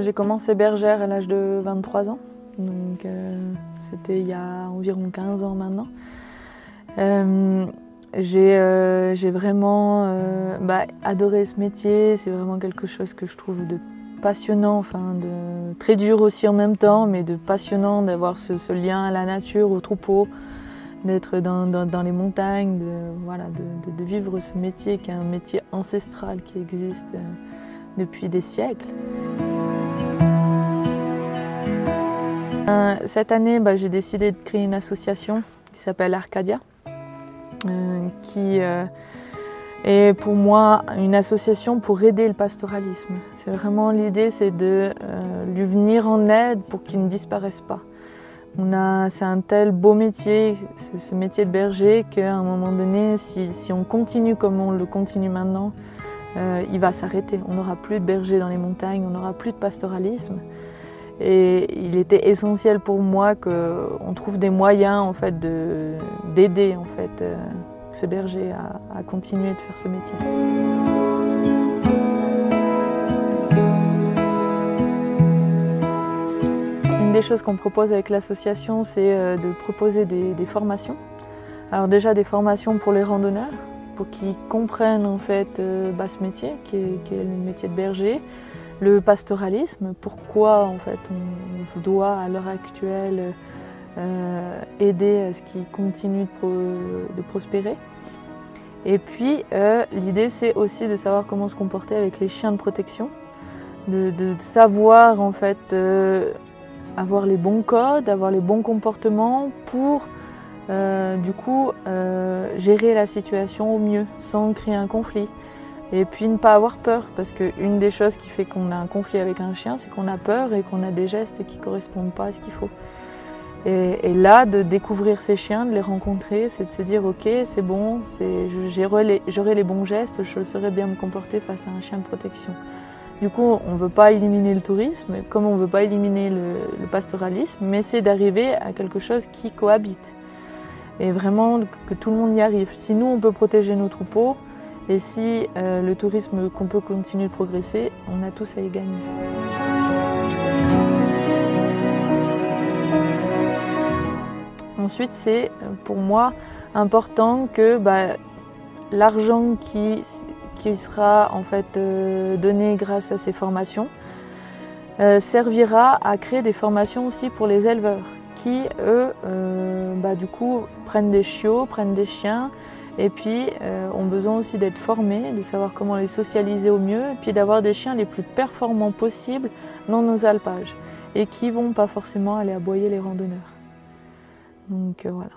j'ai commencé bergère à l'âge de 23 ans, donc c'était il y a environ 15 ans maintenant. J'ai vraiment adoré ce métier, c'est vraiment quelque chose que je trouve de passionnant, très dur aussi en même temps, mais de passionnant d'avoir ce lien à la nature, au troupeau, d'être dans les montagnes, de vivre ce métier qui est un métier ancestral qui existe depuis des siècles. Cette année, j'ai décidé de créer une association qui s'appelle Arcadia, qui est pour moi une association pour aider le pastoralisme. C'est vraiment l'idée, c'est de lui venir en aide pour qu'il ne disparaisse pas. C'est un tel beau métier, ce métier de berger, qu'à un moment donné, si on continue comme on le continue maintenant, il va s'arrêter. On n'aura plus de berger dans les montagnes, on n'aura plus de pastoralisme. Et il était essentiel pour moi qu'on trouve des moyens en fait, d'aider ces bergers à continuer de faire ce métier. Une des choses qu'on propose avec l'association, c'est de proposer des formations. Alors déjà des formations pour les randonneurs, pour qu'ils comprennent en fait, ce métier qui est le métier de berger. Le pastoralisme, pourquoi en fait on doit à l'heure actuelle aider à ce qu'il continue de prospérer. Et puis l'idée c'est aussi de savoir comment se comporter avec les chiens de protection, de savoir en fait avoir les bons codes, avoir les bons comportements pour gérer la situation au mieux sans créer un conflit. Et puis ne pas avoir peur, parce qu'une des choses qui fait qu'on a un conflit avec un chien, c'est qu'on a peur et qu'on a des gestes qui ne correspondent pas à ce qu'il faut. Et là, de découvrir ces chiens, de les rencontrer, c'est de se dire ok, c'est bon, j'aurai les bons gestes, je saurai bien me comporter face à un chien de protection. Du coup, on ne veut pas éliminer le tourisme, comme on ne veut pas éliminer le pastoralisme, mais c'est d'arriver à quelque chose qui cohabite. Et vraiment que tout le monde y arrive. Si nous, on peut protéger nos troupeaux, et si le tourisme qu'on peut continuer de progresser, on a tous à y gagner. Ensuite, c'est pour moi important que l'argent qui sera en fait donné grâce à ces formations servira à créer des formations aussi pour les éleveurs qui, eux, du coup, prennent des chiots, prennent des chiens, et puis ont besoin aussi d'être formés, de savoir comment les socialiser au mieux, et puis d'avoir des chiens les plus performants possibles dans nos alpages, et qui ne vont pas forcément aller aboyer les randonneurs. Donc voilà.